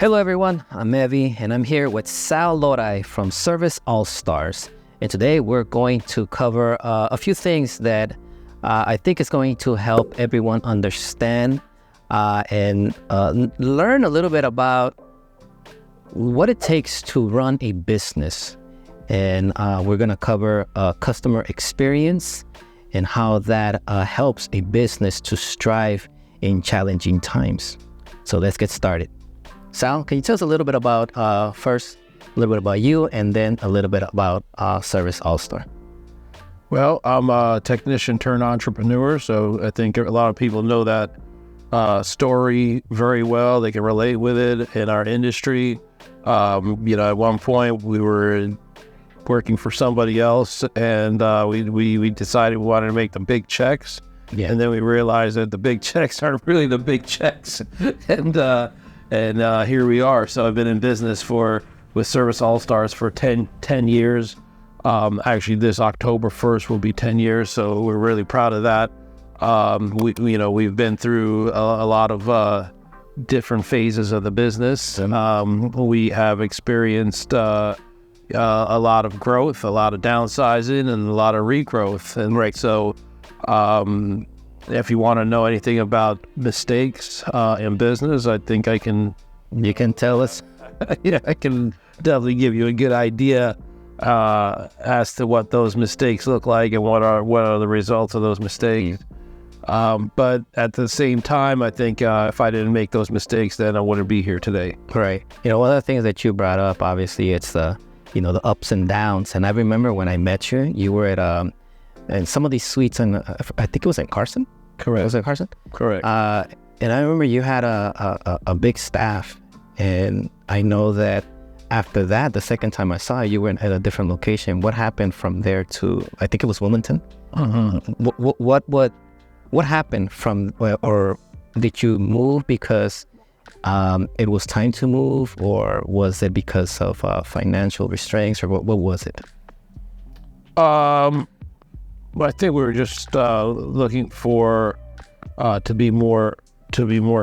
Hello everyone, I'm Evi and I'm here with Sal Lorai from Service All-Stars. And today we're going to cover a few things that I think is going to help everyone understand and learn a little bit about what it takes to run a business. And we're going to cover customer experience and how that helps a business to strive in challenging times. So let's get started. Sal, can you tell us a little bit about, first, a little bit about you, and then a little bit about Service All-Star? Well, I'm a technician turned entrepreneur, so I think a lot of people know that story very well. They can relate with it in our industry. At one point we were working for somebody else, and we decided we wanted to make the big checks. Yeah. And then we realized that the big checks aren't really the big checks. And here we are. So I've been in business with Service All-Stars for 10 years. Actually, this October 1st will be 10 years. So we're really proud of that. We've been through a lot of different phases of the business. We have experienced a lot of growth, a lot of downsizing, and a lot of regrowth. And right. So if you want to know anything about mistakes in business, I think you can tell us. Yeah, I can definitely give you a good idea as to what those mistakes look like and what are the results of those mistakes. But at the same time, I think if I didn't make those mistakes, then I wouldn't be here today. Right. One of the things that you brought up, obviously, it's the ups and downs. And I remember when I met you, you were at and some of these suites, and I think it was in Carson. Correct. Was it Carson? Correct. And I remember you had a big staff, and I know that after that, the second time I saw you were at a different location. What happened from there to, I think it was Wilmington? What happened from, or did you move because it was time to move, or was it because of financial restraints, or what was it? I think we were just looking for to be more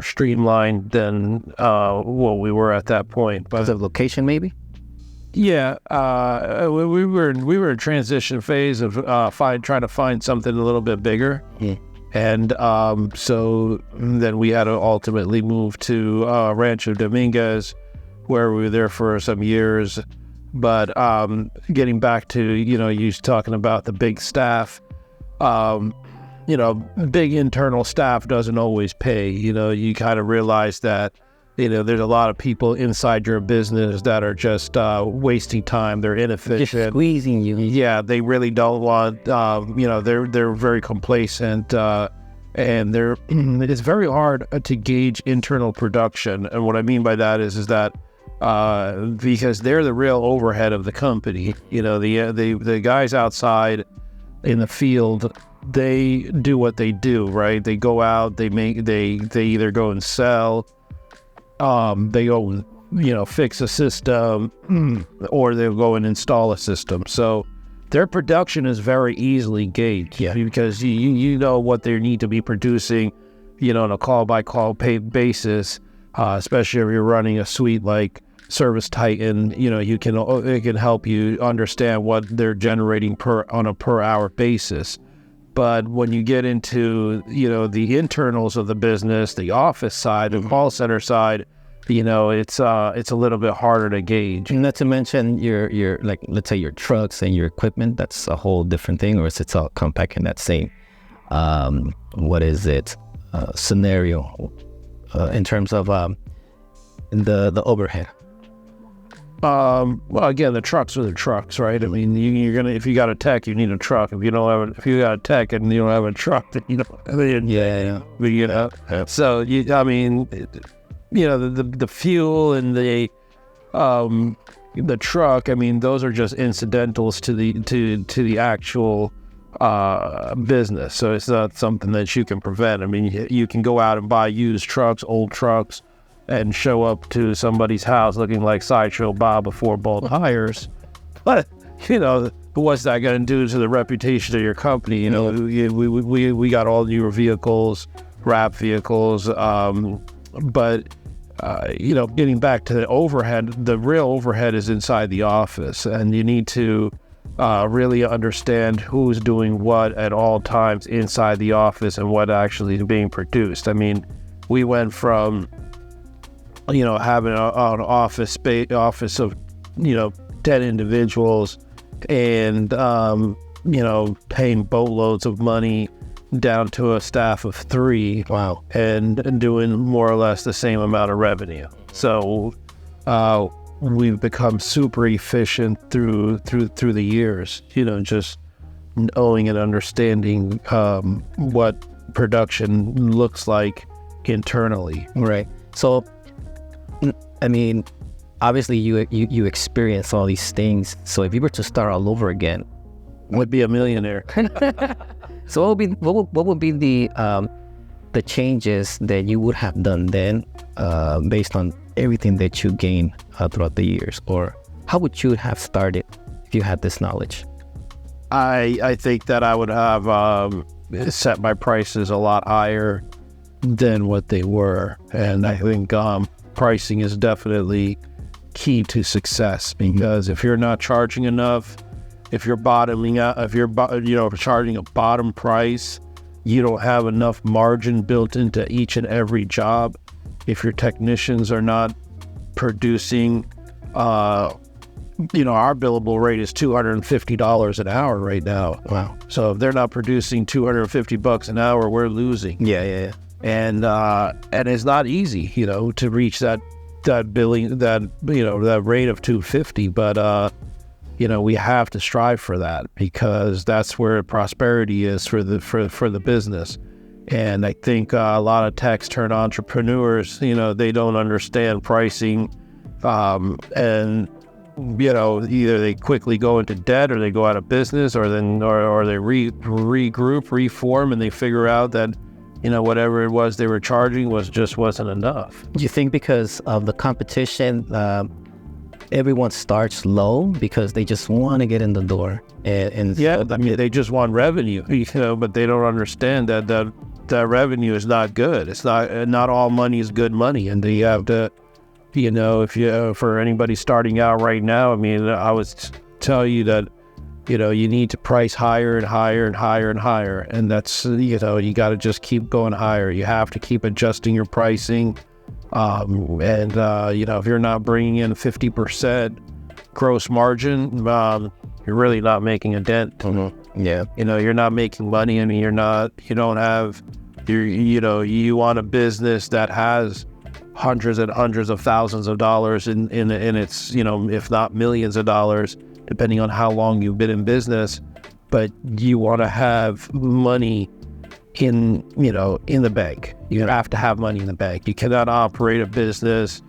streamlined than what we were at that point. But the location, maybe. Yeah, we were in a transition phase of trying to find something a little bit bigger. Yeah. And so then we had to ultimately move to Rancho Dominguez, where we were there for some years. But getting back to, you talking about the big staff, big internal staff doesn't always pay. You kind of realize that, there's a lot of people inside your business that are just wasting time. They're inefficient. Just squeezing you. Yeah, they really don't want, they're very complacent. And it's very hard to gauge internal production. And what I mean by that is that because they're the real overhead of the company. The guys outside in the field, they do what they do, right? They go out, they either go and sell, they go, fix a system, or they'll go and install a system. So their production is very easily gauged, because you know what they need to be producing, on a call-by-call basis, especially if you're running a suite like Service Titan. It can help you understand what they're generating on a per hour basis. But when you get into the internals of the business, the office side, the call center side, it's a little bit harder to gauge. Not to mention your like, let's say your trucks and your equipment. That's a whole different thing, or is it all compact in that same scenario in terms of the overhead? Well, again, the trucks are the trucks, right? I mean, you're gonna, if you got a tech, you need a truck. If you got a tech and you don't have a truck, then you don't. Yeah. So the fuel and the truck. I mean, those are just incidentals to the actual business. So it's not something that you can prevent. I mean, you can go out and buy used trucks, old trucks, and show up to somebody's house looking like Sideshow Bob before bolt hires. But, what's that going to do to the reputation of your company? We got all newer vehicles, wrap vehicles, but getting back to the overhead, the real overhead is inside the office, and you need to really understand who's doing what at all times inside the office and what actually is being produced. I mean, we went from, having an office of, 10 individuals and, paying boatloads of money down to a staff of 3. Wow. And doing more or less the same amount of revenue. So we've become super efficient through the years, just knowing and understanding what production looks like internally. Right. So, I mean, obviously you experience all these things. So if you were to start all over again, would be a millionaire. So what would be the changes that you would have done then, based on everything that you gained throughout the years, or how would you have started if you had this knowledge? I think that I would have set my prices a lot higher than what they were, and I think pricing is definitely key to success, because if you're not charging enough, if you're bottoming out, if you're charging a bottom price, you don't have enough margin built into each and every job. If your technicians are not producing, our billable rate is $250 an hour right now. Wow. So if they're not producing $250 an hour, we're losing. Yeah. And it's not easy, to reach that billing, that rate of 250, but we have to strive for that, because that's where prosperity is for the business. And I think a lot of techs turn entrepreneurs, they don't understand pricing, and either they quickly go into debt, or they go out of business, or they regroup, reform, and they figure out that whatever it was they were charging wasn't enough. Do you think because of the competition, everyone starts low because they just want to get in the door? And yeah, I mean, they just want revenue, but they don't understand that revenue is not good. It's not all money is good money, and you have to, if for anybody starting out right now, I mean, I would tell you that, you need to price higher and higher and higher and higher, and that's, you got to just keep going higher. You have to keep adjusting your pricing. If you're not bringing in 50% gross margin, you're really not making a dent. Mm-hmm. Yeah. You're not making money. I mean, you want a business that has hundreds and hundreds of thousands of dollars in its, if not millions of dollars, depending on how long you've been in business, but you want to have money in the bank. You have to have money in the bank. You cannot operate a business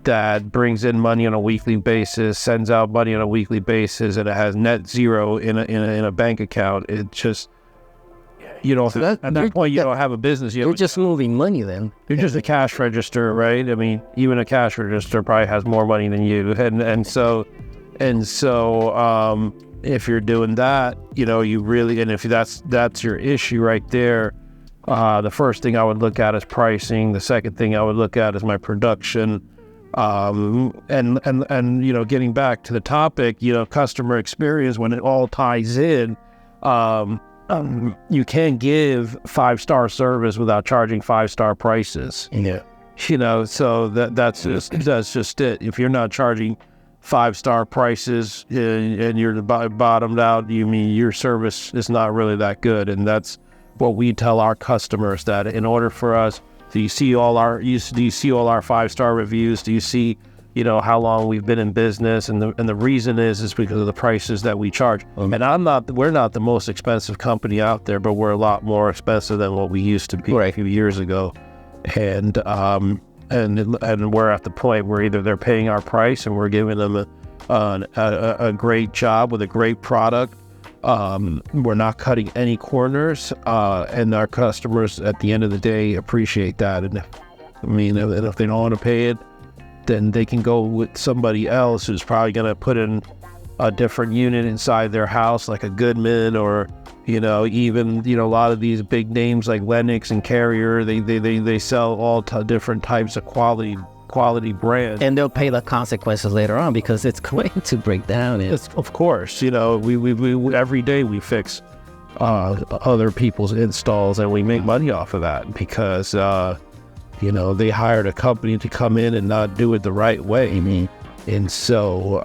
that brings in money on a weekly basis, sends out money on a weekly basis, and it has net zero in a bank account. It just, at that point, you don't have a business. You're just moving money then. You're just a cash register, right? I mean, even a cash register probably has more money than you. And so if you're doing that, you really, and if that's your issue right there, the first thing I would look at is pricing. The second thing I would look at is my production. Getting back to the topic, customer experience, when it all ties in, you can't give 5-star service without charging 5-star prices. Yeah. So that's just it. If you're not charging 5-star prices and you're bottomed out, you mean your service is not really that good. And that's what we tell our customers, that in order for us, do you see all our 5-star reviews? Do you see, how long we've been in business? And the reason is because of the prices that we charge. And we're not the most expensive company out there, but we're a lot more expensive than what we used to be a few years ago. And we're at the point where either they're paying our price and we're giving them a great job with a great product. We're not cutting any corners, and our customers at the end of the day appreciate that. And if they don't want to pay it, then they can go with somebody else who's probably going to put in a different unit inside their house, like a Goodman, or even a lot of these big names like Lennox and Carrier. They sell all different types of quality quality brand. And they'll pay the consequences later on because it's going to break down. Of course, we every day we fix other people's installs, and we make money off of that because they hired a company to come in and not do it the right way. And so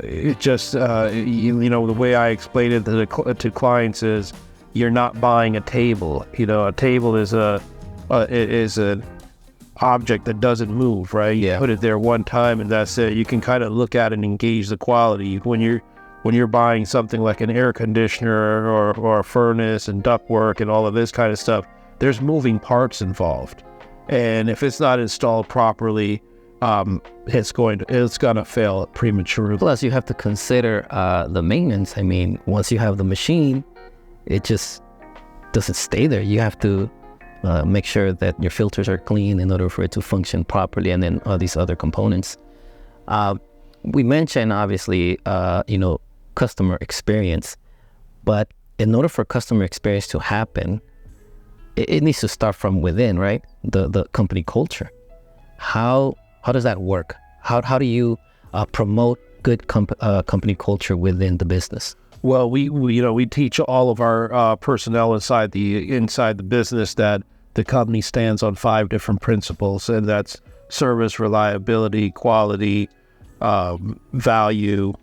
it just the way I explain it to clients is, you're not buying a table. A table is an object that doesn't move, right? You put it there one time and that's it. You can kind of look at it and engage the quality. When you're buying something like an air conditioner or a furnace and ductwork and all of this kind of stuff, there's moving parts involved, and if it's not installed properly, it's gonna fail prematurely. Plus, you have to consider the maintenance. I mean, once you have the machine, it just doesn't stay there. You have to make sure that your filters are clean in order for it to function properly, and then all these other components. We mentioned, obviously, customer experience, but in order for customer experience to happen, it needs to start from within, right? The company culture. How does that work? How do you promote good company culture within the business? Well, we teach all of our personnel inside the business that the company stands on 5 different principles, and that's service, reliability, quality, value,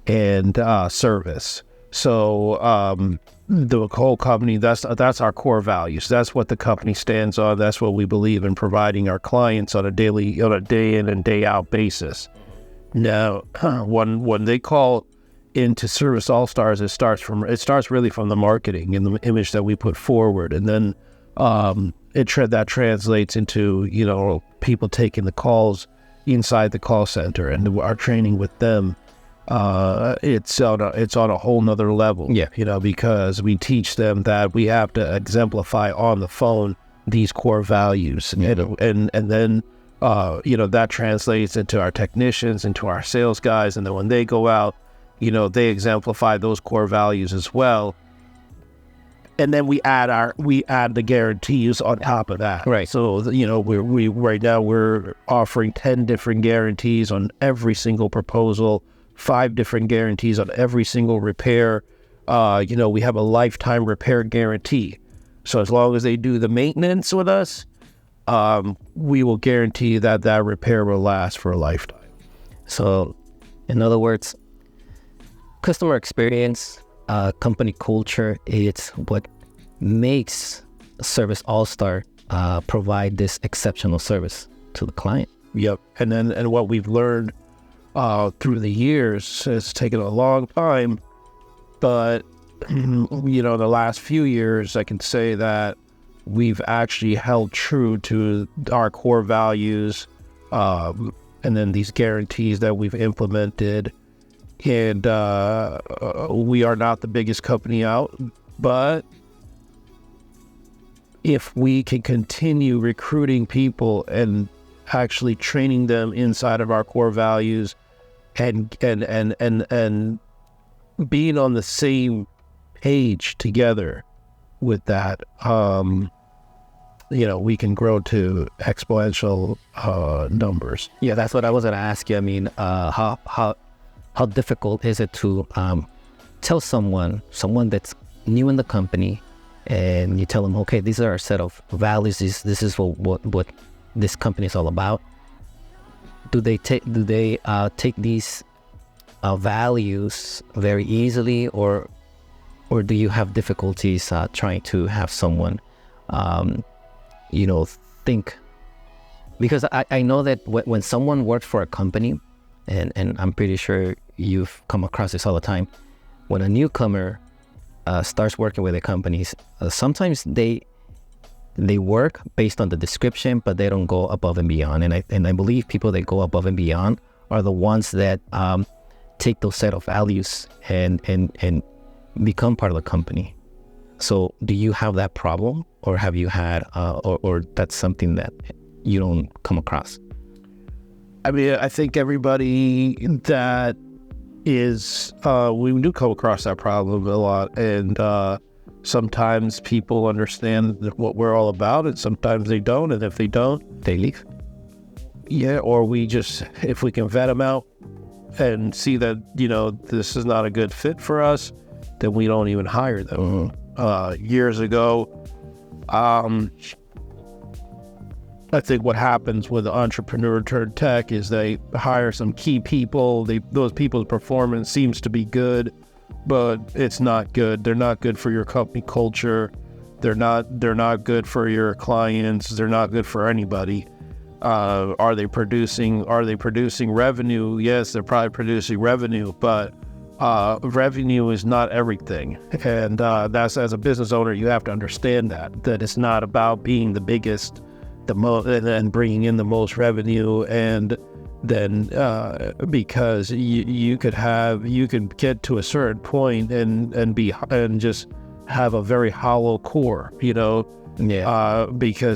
and service. So the whole company, that's our core values. That's what the company stands on. That's what we believe in providing our clients on a day in and day out basis. Now, when they call into Service All Stars, it starts really from the marketing and the image that we put forward, and then that translates into people taking the calls inside the call center and our training with them. It's on a whole nother level, because we teach them that we have to exemplify on the phone these core values, and then that translates into our technicians, into our sales guys, and then when they go out, they exemplify those core values as well. And then we add the guarantees on top of that. Right. So we right now we're offering 10 different guarantees on every single proposal, 5 different guarantees on every single repair. We have a lifetime repair guarantee. So as long as they do the maintenance with us, we will guarantee that repair will last for a lifetime. So, in other words, customer experience, company culture, it's what makes Service All-Star provide this exceptional service to the client. Yep. And what we've learned through the years, it's taken a long time, but the last few years, I can say that we've actually held true to our core values, and then these guarantees that we've implemented. And we are not the biggest company out, but if we can continue recruiting people and actually training them inside of our core values and being on the same page together with that, we can grow to exponential numbers. Yeah, that's what I was going to ask you. I mean, how difficult is it to tell someone that's new in the company, and you tell them, okay, these are a set of values. This is what this company is all about. Do they take these values very easily, or do you have difficulties trying to have someone think? Because I know that when someone works for a company, and I'm pretty sure you've come across this all the time, when a newcomer starts working with the companies, sometimes they work based on the description, but they don't go above and beyond. And I believe people that go above and beyond are the ones that take those set of values and become part of the company. So do you have that problem, or have you had, or that's something that you don't come across? I mean, I think everybody that is, we do come across that problem a lot. And, sometimes people understand what we're all about, and sometimes they don't. And if they don't, They leave. yeah, or if we can vet them out and see that, this is not a good fit for us, then we don't even hire them. Years ago, I think what happens with the entrepreneur turned tech is they hire some key people. Those people's performance seems to be good, but it's not good. They're not good for your company culture. They're not good for your clients. They're not good for anybody. Are they producing revenue? Yes, they're probably producing revenue, but revenue is not everything. And that's, as a business owner, you have to understand that it's not about being the biggest, the most, and bringing in the most revenue. And then because you could get to a certain point and just have a very hollow core, because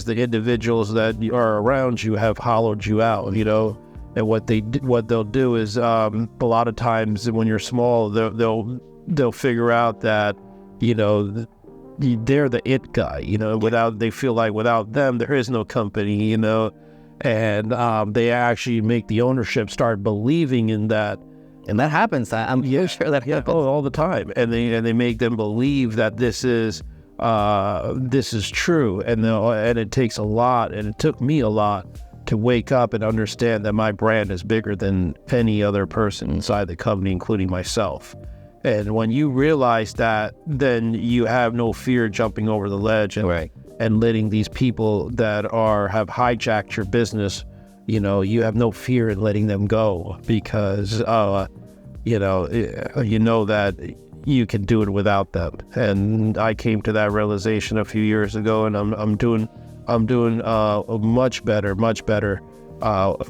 the individuals that are around you have hollowed you out, and what they'll do is a lot of times when you're small, they'll figure out that they're the it guy, they feel like without them there is no company, and they actually make the ownership start believing in that. And that happens. I'm sure that happens all the time, and they make them believe that this is true, and it takes a lot, and it took me a lot to wake up and understand that my brand is bigger than any other person inside the company, including myself. And when you realize that, then you have no fear jumping over the ledge and letting these people that have hijacked your business, you have no fear in letting them go, because you know that you can do it without them. And I came to that realization a few years ago, and I'm doing much better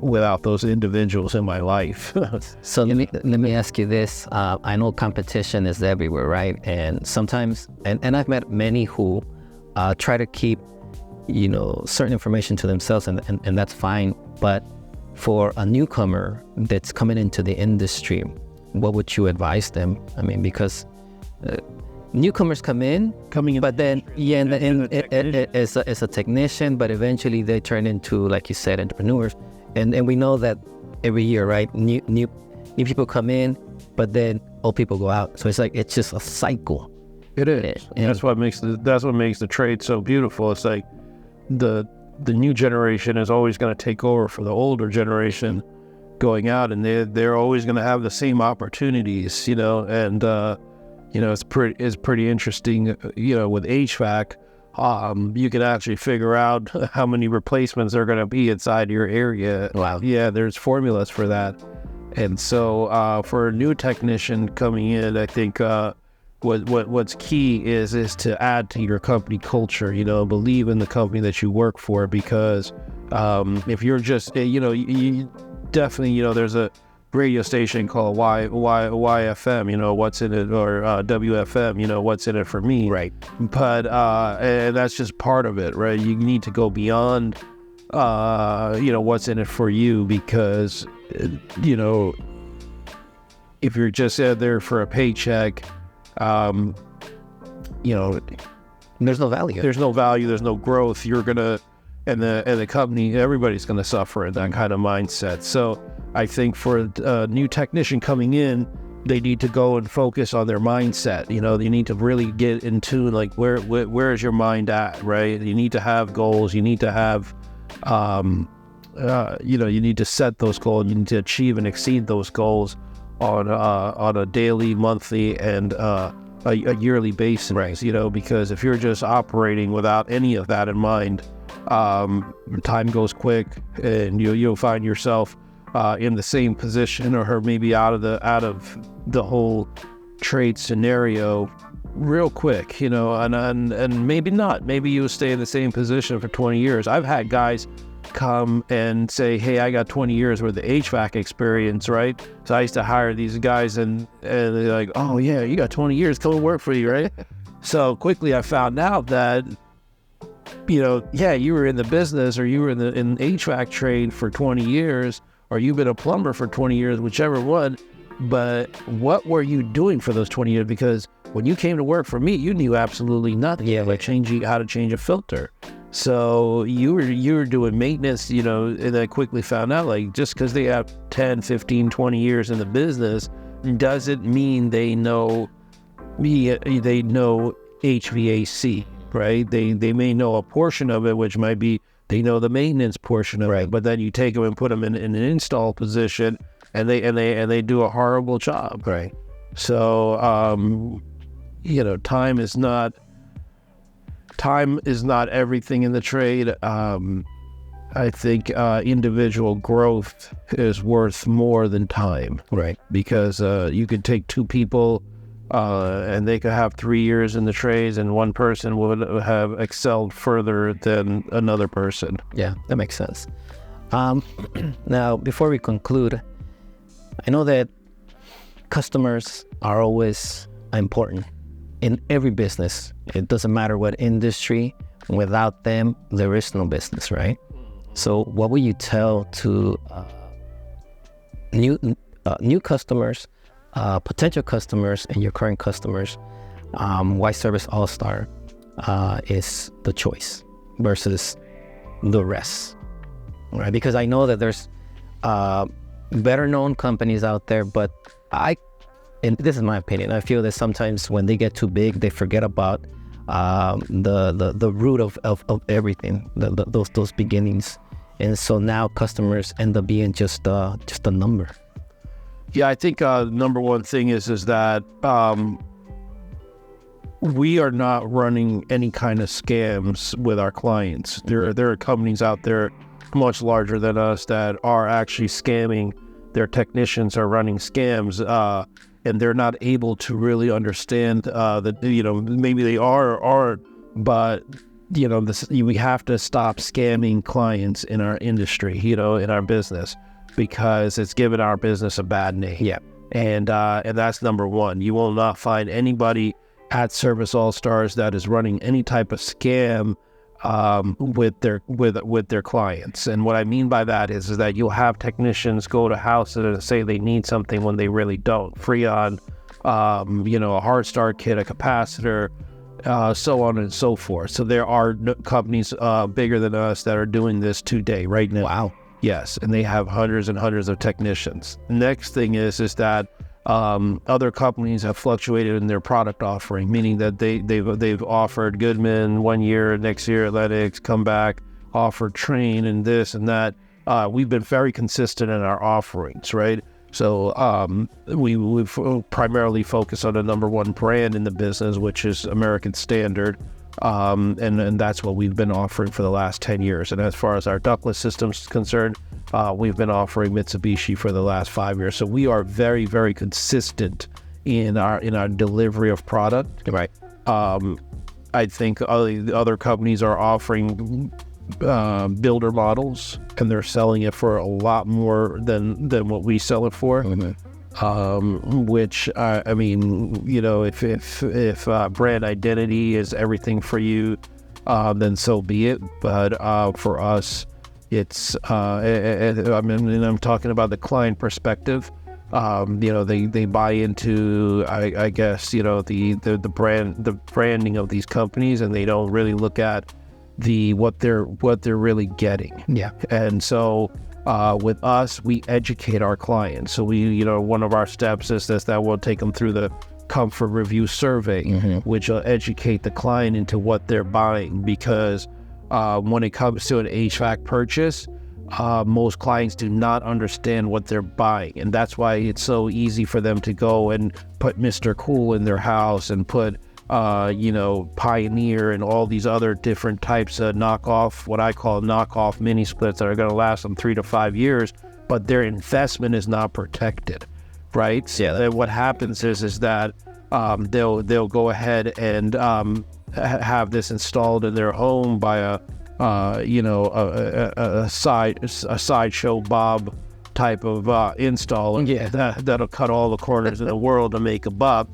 without those individuals in my life. So let me ask you this. I know competition is everywhere, right? And sometimes, and I've met many who try to keep, certain information to themselves, and that's fine. But for a newcomer that's coming into the industry, what would you advise them? I mean, because newcomers coming in, but then as a technician, but eventually they turn into, like you said, entrepreneurs, and we know that every year, right? New people come in, but then old people go out. So it's just a cycle. It is. And that's what makes the trade so beautiful. It's like the new generation is always going to take over for the older generation going out, and they're always going to have the same opportunities, and it's pretty interesting, with HVAC. You can actually figure out how many replacements are going to be inside your area. Wow. Yeah, there's formulas for that. And so for a new technician coming in, I think what's key is to add to your company culture, believe in the company that you work for, because if you're just, you definitely, there's a radio station called YFM, what's in it, or WFM, what's in it for me. Right. But and that's just part of it, right? You need to go beyond, what's in it for you, because, if you're just there for a paycheck, there's no value. There's no value. There's no growth. You're gonna, and the company, everybody's gonna suffer in that kind of mindset. So I think for a new technician coming in, they need to go and focus on their mindset. They need to really get in tune, like where is your mind at, right? You need to have goals. You need to have, you need to set those goals. You need to achieve and exceed those goals on a daily, monthly, and a yearly basis. Right. Because if you're just operating without any of that in mind, time goes quick, and you'll find yourself in the same position, or maybe out of the whole trade scenario real quick, and maybe not. Maybe you'll stay in the same position for 20 years. I've had guys come and say, hey, I got 20 years worth of HVAC experience, right? So I used to hire these guys, and they're like, oh yeah, you got 20 years, come and work for you, right? So quickly I found out that, you were in the business, or you were in HVAC trade for 20 years, or you've been a plumber for 20 years, whichever one, but what were you doing for those 20 years? Because when you came to work for me, you knew absolutely nothing about how to change a filter. So you were doing maintenance, and I quickly found out, like, just because they have 10, 15, 20 years in the business doesn't mean they know HVAC, right? They may know a portion of it, which might be they know the maintenance portion of it, but then you take them and put them in an install position, and they do a horrible job. Right. So time is not everything in the trade. I think individual growth is worth more than time. Right. Because you could take two people and they could have 3 years in the trades, and one person would have excelled further than another person. Yeah, that makes sense. Now, before we conclude, I know that customers are always important in every business. It doesn't matter what industry. Without them, there is no business, right? So what would you tell to new customers, potential customers, and your current customers, why Service All-Star is the choice versus the rest, right? Because I know that there's better known companies out there, but and this is my opinion, I feel that sometimes when they get too big, they forget about the root of everything, those beginnings, and so now customers end up being just a number. Yeah, I think number one thing is that we are not running any kind of scams with our clients. There are companies out there much larger than us that are actually scamming. Their technicians are running scams, and they're not able to really understand that, maybe they are or aren't, but, we have to stop scamming clients in our industry, in our business, because it's given our business a bad name. Yeah. And that's number one. You will not find anybody at Service All-Stars that is running any type of scam with their clients. And what I mean by that is that you'll have technicians go to houses and say they need something when they really don't. Freon, a hard start kit, a capacitor, so on and so forth. So there are companies bigger than us that are doing this today, right now. Wow. Yes, and they have hundreds and hundreds of technicians. Next thing is that other companies have fluctuated in their product offering, meaning that they've offered Goodman 1 year, next year Lennox, come back, offered Train and this and that. We've been very consistent in our offerings, right? So we've primarily focused on the number one brand in the business, which is American Standard. And that's what we've been offering for the last 10 years. And as far as our ductless systems is concerned, we've been offering Mitsubishi for the last 5 years. So we are very, very consistent in our delivery of product. Right. I think other companies are offering builder models, and they're selling it for a lot more than what we sell it for. Mm-hmm. Which I mean, if brand identity is everything for you, then so be it. But for us, it's I'm talking about the client perspective. They buy into, I guess, the branding of these companies, and they don't really look at what they're really getting. Yeah. And so with us, we educate our clients. So we, one of our steps is that we'll take them through the comfort review survey, mm-hmm. which will educate the client into what they're buying. Because when it comes to an HVAC purchase, most clients do not understand what they're buying. And that's why it's so easy for them to go and put Mr. Cool in their house and put Pioneer and all these other different types of what I call knockoff mini splits that are going to last them 3 to 5 years, but their investment is not protected, right? Yeah. And what happens is that they'll go ahead and have this installed in their home by a sideshow Bob type of installer. Yeah. That'll cut all the corners in the world to make a buck.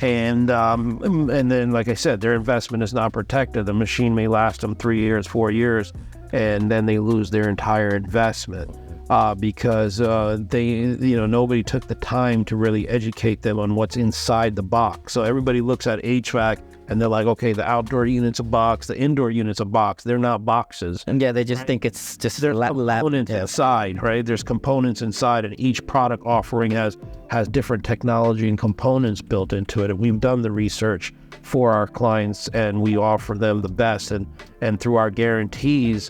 And then, like I said, their investment is not protected. The machine may last them 3 years, 4 years, and then they lose their entire investment. because nobody took the time to really educate them on what's inside the box. So everybody looks at HVAC and they're like, okay, the outdoor unit's a box, the indoor unit's a box. They're not boxes. And they just think it's just there's components inside, right? There's components inside, and each product offering has different technology and components built into it. And we've done the research for our clients, and we offer them the best. And through our guarantees,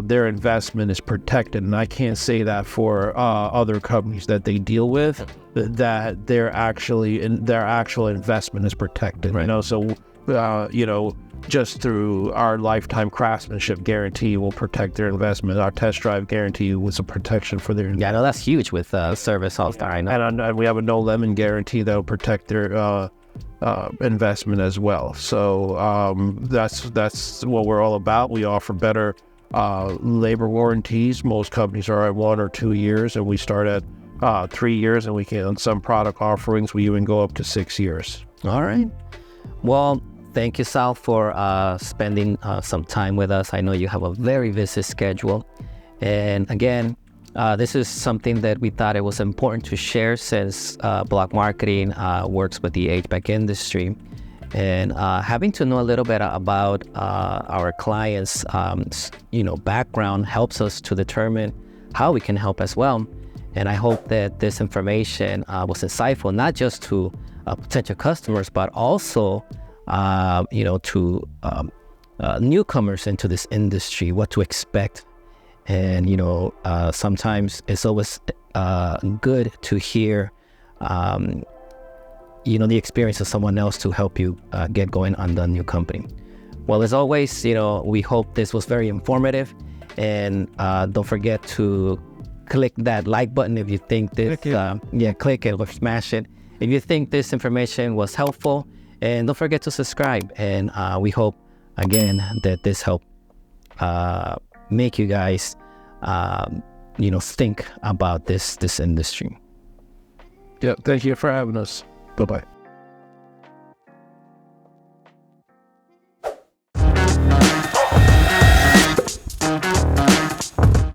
their investment is protected. And I can't say that for other companies that they deal with, that their actual investment is protected. Right. So just through our lifetime craftsmanship guarantee will protect their investment. Our test drive guarantee was a protection for their investment. Yeah, I know that's huge with Service All-Star. I know. And we have a no lemon guarantee that will protect their investment as well. So that's what we're all about. We offer better labor warranties. Most companies are at 1 or 2 years, and we start at 3 years, and we can, on some product offerings, we even go up to 6 years. All right. Well, thank you, Sal, for spending some time with us. I know you have a very busy schedule. And again, this is something that we thought it was important to share, since Block Marketing works with the HVAC industry. And having to know a little bit about our clients' background helps us to determine how we can help as well. And I hope that this information was insightful, not just to potential customers, but also to newcomers into this industry, what to expect. And sometimes it's always good to hear the experience of someone else to help you get going on the new company. Well, as always, we hope this was very informative, and don't forget to click that like button if you think this, click it or smash it if you think this information was helpful, and don't forget to subscribe. And we hope again that this helped make you guys think about this industry. Yeah, thank you for having us. Bye-bye.